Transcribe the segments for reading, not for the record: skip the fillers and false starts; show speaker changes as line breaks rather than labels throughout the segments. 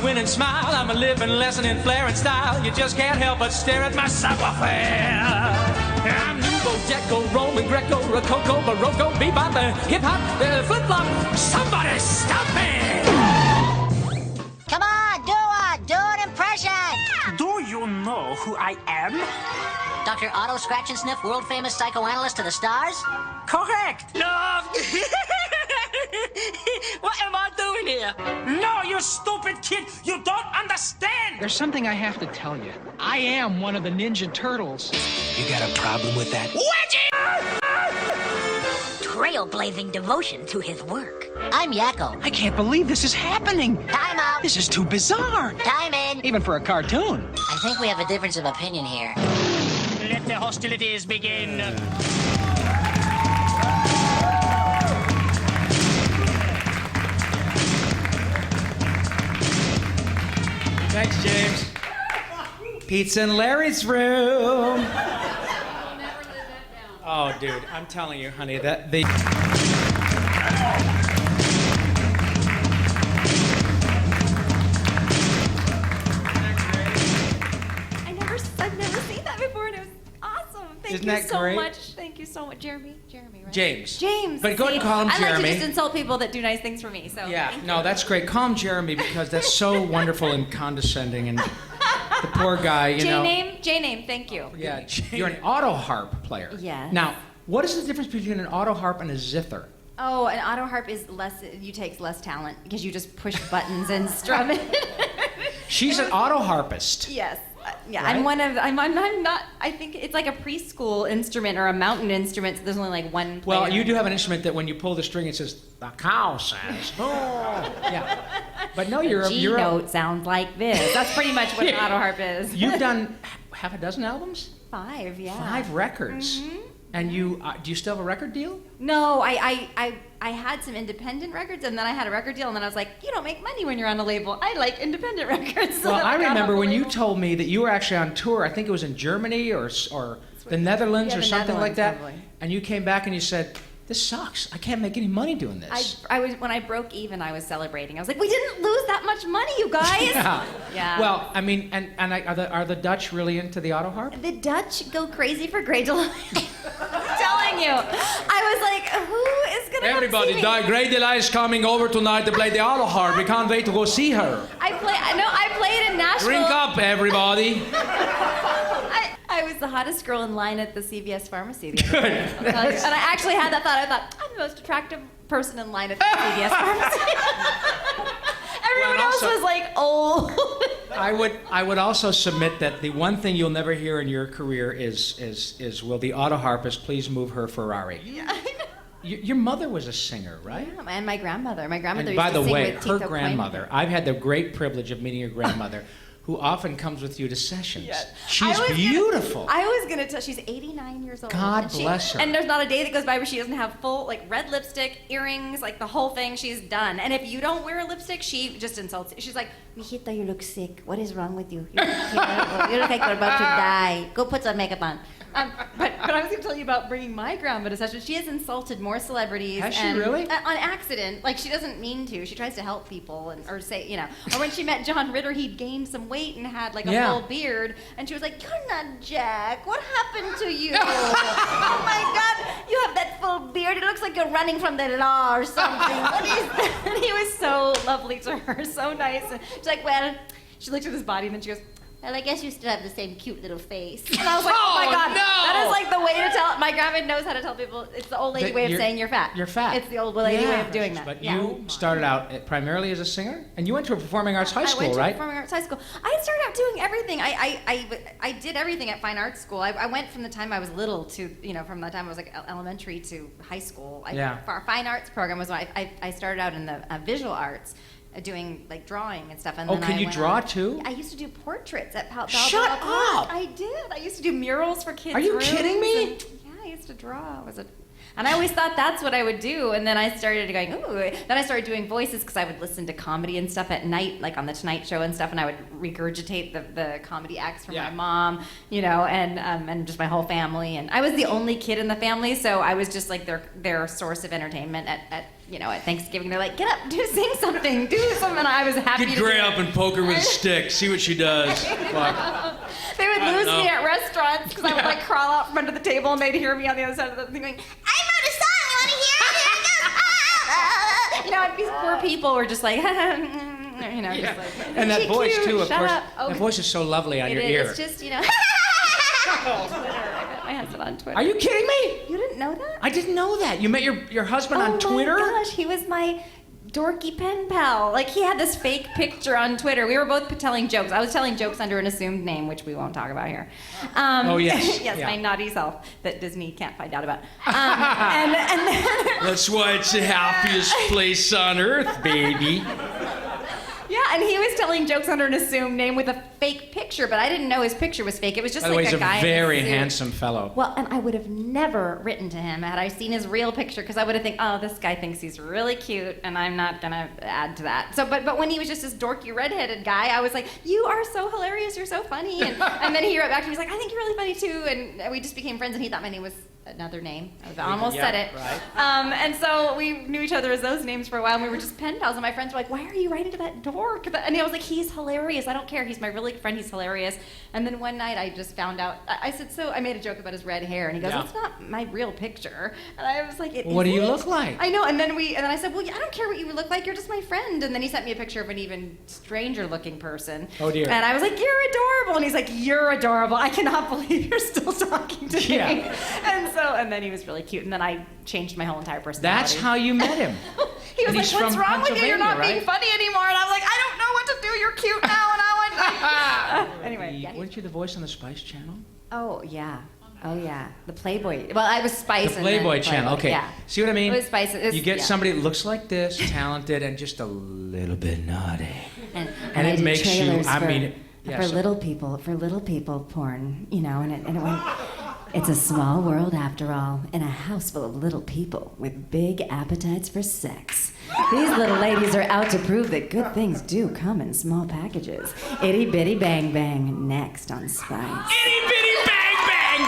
win and smile. I'm a living lesson in flair and style. You just can't help but stare at my savoir-faire. I'm Nouveau, Deco, Roman, Greco, Rococo, Baroque, bebop, hip-hop, flip-flop. Somebody stop me!
Come on, do an impression!
Do you know who I am?
Dr. Otto Scratch and Sniff, world-famous psychoanalyst to the stars?
Correct!
No! What am I doing here?
No, you stupid kid! You don't understand!
There's something I have to tell you. I am one of the Ninja Turtles.
You got a problem with that?
Trailblazing devotion to his work. I'm Yakko.
I can't believe this is happening.
Time out.
This is too bizarre.
Time in.
Even for a cartoon.
I think we have a difference of opinion here.
Let the hostilities begin.
Thanks, James. Pizza in Larry's room. Oh, dude, I'm telling you, honey, that the...
I've never seen that before, and it was awesome.
Isn't that great?
Thank you so much. Jeremy, right?
James.
James.
But go ahead and call him Jeremy.
I like to just insult people that do nice things for me, so
Yeah,
thank
no,
you.
that's great. Call him Jeremy because that's so wonderful and condescending, and the poor guy, you know.
J-name, thank you.
Yeah, you're an auto harp player.
Yes.
Now, what is the difference between an auto harp and a zither?
Oh, an auto harp is takes less talent because you just push buttons and strum it.
She's an auto harpist.
Yes. Yeah,
Right?
I'm not, I think it's like a preschool instrument or a mountain instrument, so there's only like one player.
Well, you do have an instrument that when you pull the string, it says, the cow says, oh. Yeah. But no, you're
G note sounds like this. That's pretty much what an auto harp is.
You've done half a dozen albums?
5, yeah.
5 records.
Mm-hmm.
And you, do you still have a record deal?
No, I had some independent records, and then I had a record deal, and then I was like, you don't make money when you're on a label. I like independent records. So
Well, I remember when you
label.
told me that you were actually on tour. I think it was in Germany or the Netherlands
Yeah,
or
the
something like that.
Netherlands, probably.
And you came back and you said, this sucks. I can't make any money doing this.
I was when I broke even, I was celebrating. I was like, we didn't lose that much money, you guys.
Yeah.
Yeah.
Well, I mean, are the Dutch really into the auto harp?
The Dutch go crazy for Grey DeLisle. I'm telling you. I was like, who is going to
Everybody,
come see me?
Grey DeLisle is coming over tonight to play the auto harp. We can't wait to go see her.
I played in Nashville.
Drink up, everybody.
I was the hottest girl in line at the CVS pharmacy. The
Good.
other day. And I actually had that thought. I thought, I'm the most attractive person in line at the CVS pharmacy. Everyone
Well,
else
also-
was like, oh.
I would also submit that the one thing you'll never hear in your career is will the auto harpist please move her Ferrari?
Yeah, I know.
Your mother was a singer, right?
Yeah, and my grandmother. My grandmother
And
used
by
to
the
sing
way,
with
her
Tito
grandmother,
Quinn.
I've had the great privilege of meeting your grandmother, who often comes with you to sessions.
Yes.
She's beautiful.
I was gonna tell. She's 89 years old.
God
and
bless her.
And there's not a day that goes by where she doesn't have full like red lipstick, earrings, like the whole thing. She's done. And if you don't wear a lipstick, she just insults you. She's like, "Mijita, you look sick. What is wrong with you? You look terrible. You look like you're about to die. Go put some makeup on." But I was going to tell you about bringing my grandma to sessions. She has insulted more celebrities.
Has she
and,
really?
On accident. Like, she doesn't mean to. She tries to help people or say, you know. Or when she met John Ritter, he'd gained some weight and had, like, a full beard. And she was like, "You're not Jack. What happened to you?" "Oh, my God. You have that full beard. It looks like you're running from the law or something. What is that?" And he was so lovely to her, so nice. And she's like, well, she looked at his body and then she goes, "Well, I guess you still have the same cute little face." And I was like, oh my God,
no!
that is like the way to tell. My grandma knows how to tell people. It's the old lady
That
way of
you're-
saying you're fat.
You're fat.
It's the old lady way of doing that.
But
Yeah.
you started out primarily as a singer, and you went to a performing arts high
I
school,
went to
right?
Performing Arts High School. I started out doing everything. I did everything at Fine Arts School. I went from the time I was little to, you know, from the time I was like elementary to high school. Our Fine Arts program was when I started out in the visual arts. Doing like drawing and stuff, and
Oh,
then
can
I
you
went
draw
on-
too?
I used to do portraits at
Shut up!
I did. I used to do murals for kids.
Are you
rooms
kidding me?
and- yeah, I used to draw. And I always thought that's what I would do. And then I started going, ooh. Then I started doing voices because I would listen to comedy and stuff at night, like on the Tonight Show and stuff. And I would regurgitate the comedy acts from my mom, and just my whole family. And I was the only kid in the family, so I was just like their source of entertainment at Thanksgiving. They're like, get up, sing something, do something. And I was happy to
Get Gray up and poke her with a stick. See what she does.
They would lose me at restaurants because I would like crawl out from under the table and they'd hear me on the other side of the thing going, I wrote a song, you want to hear it? And these poor people were just like, just like.
And that voice
cute?
too, of
Shut
course.
up.
That voice is so lovely on your ear.
It's just, Twitter. I got my husband on Twitter.
Are you kidding me?
You didn't know that?
I didn't know that. You met your husband on Twitter?
Oh my gosh, he was my dorky pen pal. Like, he had this fake picture on Twitter. We were both telling jokes. I was telling jokes under an assumed name, which we won't talk about here.
Oh, yes.
Yes,
Yeah.
my naughty self that Disney can't find out about. And then...
That's why it's the happiest place on earth, baby.
Yeah, and he was telling jokes under an assumed name with a fake picture, but I didn't know his picture was fake. It was just
By the way,
like
he's
a guy
a very
in a suit.
handsome fellow.
Well, and I would have never written to him had I seen his real picture, because I would have think, oh, this guy thinks he's really cute, and I'm not gonna add to that. So, but when he was just this dorky redheaded guy, I was like, you are so hilarious, you're so funny, and then he wrote back to me, he's like, I think you're really funny too, and we just became friends, and he thought my name was another name. I almost said it.
Right.
And so we knew each other as those names for a while, and we were just pen pals. And my friends were like, "Why are you writing to that dork?" And I was like, "He's hilarious. I don't care. He's my really good friend. He's hilarious." And then one night, I just found out. I said, "So I made a joke about his red hair," and he goes, "It's not my real picture." And I was like,
What do you look like?
I know. And then I said, "Well, I don't care what you look like. You're just my friend." And then he sent me a picture of an even stranger-looking person.
Oh dear.
And I was like, "You're adorable." And he's like, "You're adorable. I cannot believe you're still talking to me."
Yeah.
And then he was really cute, and then I changed my whole entire personality.
That's how you met him.
He was
And
like,
he's
"What's
from
wrong with you? You're not
Pennsylvania,
being funny anymore." And I was like, "I don't know what to do. You're cute now." And I went, anyway. Yeah.
Weren't you the voice on the Spice Channel?
Oh yeah. Oh yeah. The Playboy. Well, I was Spice.
The Playboy Channel. Okay.
Yeah.
See what I mean?
It was Spice.
You get somebody that looks like this, talented, and just a little bit naughty.
And
And
I
it
did
makes you.
trailers
I
for,
mean,
for little people porn, and it went. It's a small world after all, in a house full of little people with big appetites for sex. These little ladies are out to prove that good things do come in small packages. Itty bitty bang bang, next on Spice.
Itty bitty bang bang!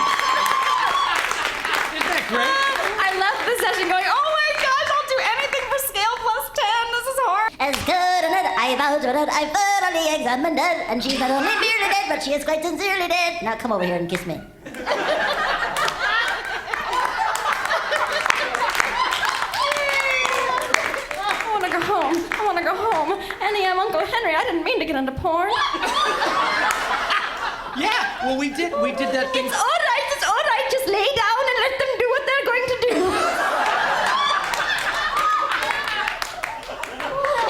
Isn't that great?
I left the session going, oh my gosh, I'll do anything for scale plus 10. This is hard.
As good and I've altered it, I've thoroughly examined it, and she's not only merely dead, but she is quite sincerely dead. Now come over here and kiss me.
I want to go home. Annie, I'm Uncle Henry. I didn't mean to get into porn.
Yeah. Well, we did that thing.
It's all right. Just lay down and let them do what they're going to do.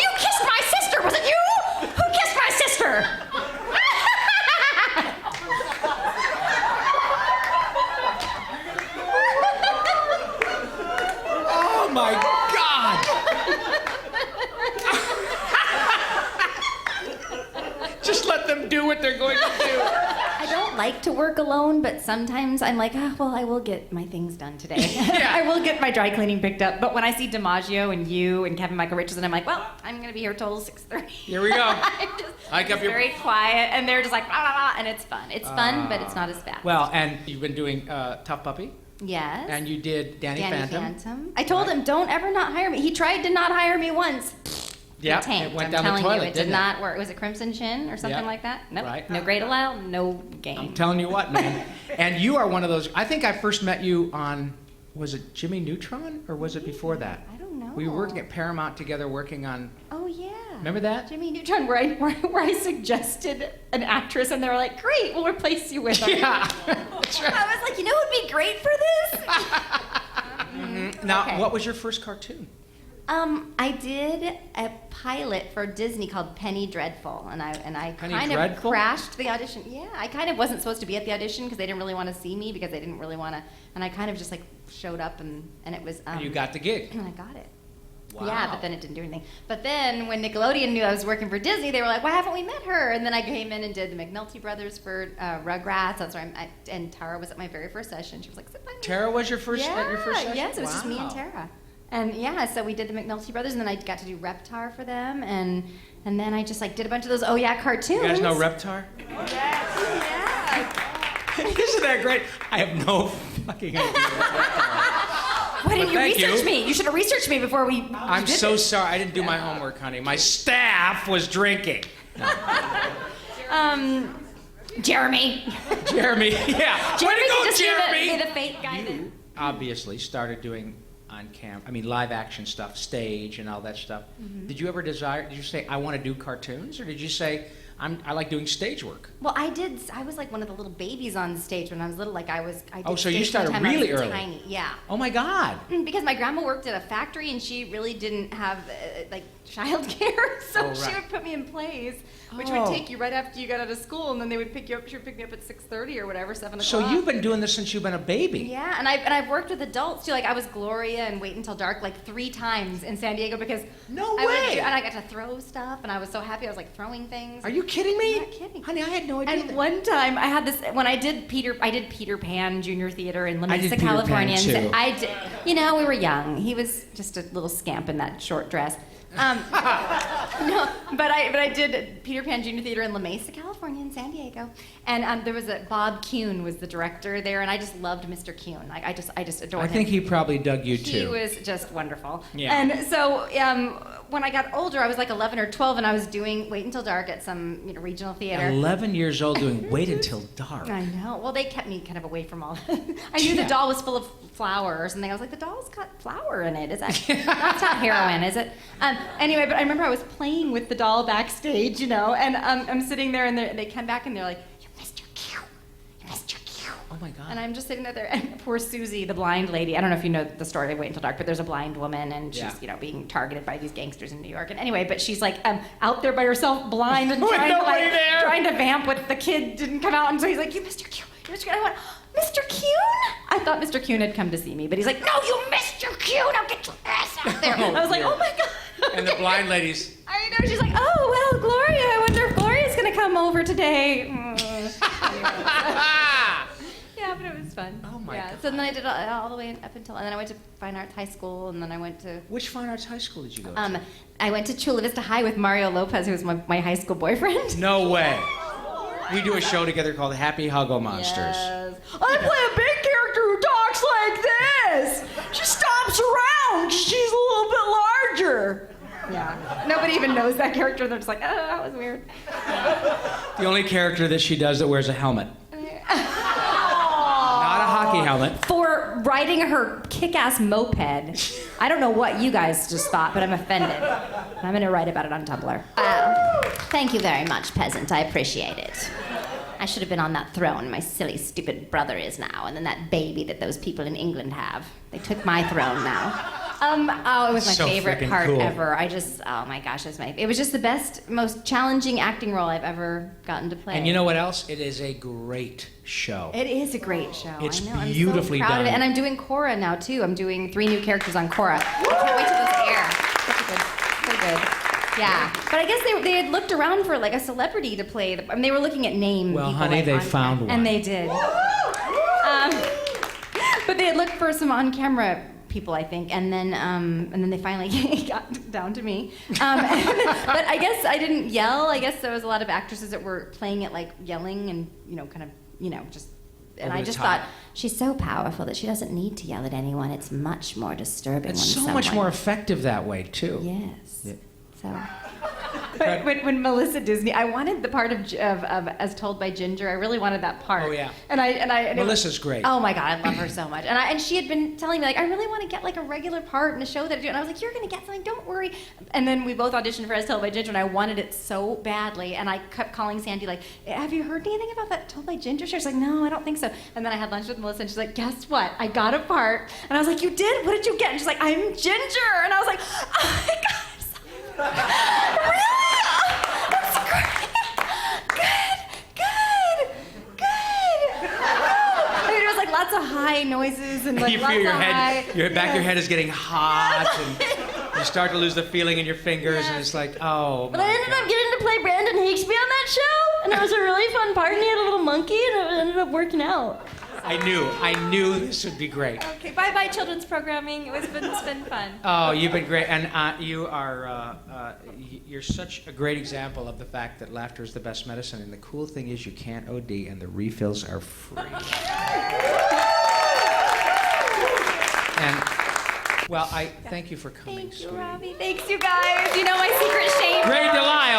You kissed my sister, was it you? Who kissed my sister?
Oh my God! Just let them do what they're going to do.
I don't like to work alone, but sometimes I'm like, I will get my things done today.
Yeah.
I will get my dry cleaning picked up. But when I see DiMaggio and you and Kevin Michael Richardson, I'm like, well, I'm going to be here till 6:30.
Here we go.
I'm just very quiet, and they're just like, blah, blah, blah, and it's fun. It's fun, but it's not as fast.
Well, and you've been doing Tough Puppy.
Yes.
And you did Danny Phantom.
I told him, don't ever not hire me. He tried to not hire me once.
Yeah,
Tanked.
it went
I'm
down
telling
the toilet,
you, it did
didn't
not work. Was it Crimson Chin or something
Yeah.
like that? Nope.
Right.
No Grey DeLisle, no game.
I'm telling you what, man. And you are one of those. I think I first met you on, was it Jimmy Neutron or was it before that?
I don't know.
We were working at Paramount together, working on.
Oh yeah.
Remember that?
Jimmy Neutron, where I suggested an actress, and they were like, "Great, we'll replace you with her."
Yeah, that's right.
I was like, you know, who'd be great for this?
Now,
Okay.
what was your first cartoon?
I did a pilot for Disney called Penny Dreadful, and I
Penny
kind of
Dreadful?
crashed the audition. Yeah, I kind of wasn't supposed to be at the audition because they didn't really want to see me because they didn't really want to, and I kind of just like showed up and it was.
And you got the gig.
And I got it.
Wow.
Yeah, but then it didn't do anything. But then when Nickelodeon knew I was working for Disney, they were like, why haven't we met her? And then I came in and did the McNulty brothers for Rugrats. That's where and Tara was at my very first session. She was like, sit by me.
Tara was your first
Yeah,
at your first session?
yes, it was just me and Tara. And yeah, so we did the McNulty brothers, and then I got to do Reptar for them, and then I just like did a bunch of those Oh Yeah cartoons.
You guys know Reptar?
Yeah.
Isn't that great? I have no fucking idea.
Why didn't you
thank
research
you.
me? You should have researched me before we.
I'm
did
so
this.
sorry. I didn't do my homework, honey. My staff was drinking.
Jeremy.
Jeremy, yeah.
Jeremy
Way to go,
could just
Jeremy!
be the fake guy then.
Obviously started doing live action stuff, stage and all that stuff.
Mm-hmm.
Did you say, I want to do cartoons? Or did you say, I like doing stage work?
Well, I did. I was like one of the little babies on stage when I was little. Like I did
so you
stage
started
one time I
really
was
early.
Tiny, yeah.
Oh my God.
Because my grandma worked at a factory and she really didn't have like childcare, so
Oh, right.
she would put me in plays, which
Oh.
would take you right after you got out of school, and then they would pick you up. She would pick me up at 6:30 or whatever, 7 o'clock.
So you've been doing this since you've been a baby.
Yeah, and I've worked with adults too. Like I was Gloria and Wait Until Dark like 3 times in San Diego because
No
I would
way.
and I got to throw stuff, and I was so happy. I was like throwing things.
Are you kidding me?
I'm not kidding.
Honey, I had no idea.
And one time I had this when I did Peter Pan Junior Theater in La
I did
Mesa,
Peter Pan,
California.
too.
And I did, we were young. He was just a little scamp in that short dress. No, but I did Peter Pan Junior Theater in La Mesa, California, in San Diego, and there was Bob Kuhn was the director there, and I just loved Mr. Kuhn. Like I just adored him.
I think he probably dug you too.
He was just wonderful.
Yeah.
And so when I got older, I was like 11 or 12, and I was doing Wait Until Dark at some regional theater.
11 years old doing Wait Until Dark.
I know. Well, they kept me kind of away from all that. I knew the doll was full of flour or something. I was like, the doll's got flour in it. Is that? That's not heroin, is it? Anyway, but I remember I was playing with the doll backstage, and I'm sitting there, and they come back, and they're like, "You missed your cue. You missed your cue."
Oh my God.
And I'm just sitting there, and poor Susie, the blind lady. I don't know if you know the story of Wait Until Dark, but there's a blind woman, and she's being targeted by these gangsters in New York. And anyway, but she's like out there by herself, blind, and trying to vamp with the kid didn't come out, and so he's like, "You missed your cue. You missed your cue." I went, "Mr. Kuhn?" I thought Mr. Kuhn had come to see me, but he's like, "No, you missed your cue. Now get your ass out there." I was like, "Oh my God."
And the blind ladies.
I know. She's like, "Oh well, Gloria. I wonder if Gloria's gonna come over today." Yeah, but it was fun.
Oh my God.
So then I did all the way up until, and then I went to Fine Arts High School, and then I went to.
Which fine arts high school did you go to?
I went to Chula Vista High with Mario Lopez, who was my high school boyfriend.
No way. We do a show together called Happy Huggle Monsters.
Yes. I play a big character who talks like this. She stomps around 'cause she's a little bit larger. Yeah. Nobody even knows that character. They're just like, oh, that was weird.
The only character that she does that wears a helmet. Not a hockey helmet.
For riding her kick-ass moped. I don't know what you guys just thought, but I'm offended. I'm going to write about it on Tumblr. Thank you very much, peasant. I appreciate it. I should have been on that throne my silly, stupid brother is now, and then that baby that those people in England have. They took my throne now. It was my
So
favorite
freaking
part
cool.
ever. Oh my gosh, it was just the best, most challenging acting role I've ever gotten to play.
And you know what else? It is a great show.
It is a great show.
It's
I know. I'm
beautifully
so proud of
done.
it. And I'm doing Cora now too. I'm doing 3 new characters on Cora. I can't wait till those air. So good. Yeah. But I guess they had looked around for like a celebrity to play. They were looking at name.
Well,
people,
honey,
like,
they
on
found
camera.
one.
And they did. But they had looked for some on-camera people, I think, and then they finally got down to me. But I guess I didn't yell. I guess there was a lot of actresses that were playing it like yelling and just. And
Over
I
the
just
top.
thought she's so powerful that she doesn't need to yell at anyone. It's much more disturbing.
It's
when
so much
someone-
more effective that way, too.
Yes.
Yeah.
So. But when Melissa Disney, I wanted the part of As Told by Ginger. I really wanted that part.
Oh, yeah.
And
Melissa's great.
Oh my God, I love her so much. And she had been telling me like, I really want to get like a regular part in a show that I do. And I was like, you're gonna get something. Don't worry. And then we both auditioned for As Told by Ginger, and I wanted it so badly. And I kept calling Sandy like, have you heard anything about that Told by Ginger show? She's like, no, I don't think so. And then I had lunch with Melissa, and she's like, guess what? I got a part. And I was like, you did? What did you get? And she's like, I'm Ginger. And I was like, oh my God. Really? Oh, that's great. Good. I mean, it was like lots of high noises and like
You
lots
feel your
of
head,
high.
your back of your head is getting hot. You start to lose the feeling in your fingers, and it's like, oh.
But I ended up getting to play Brandon Higgsby on that show, and it was a really fun part, and he had a little monkey, and it ended up working out.
I knew this would be great.
Okay, bye-bye children's programming. It's been fun.
Oh, you've been great, and you're such a great example of the fact that laughter is the best medicine. And the cool thing is, you can't OD, and the refills are free. And well, I thank you for coming.
Thank you, Robbie. Thanks, you guys. You know my secret shame.
Grey DeLisle.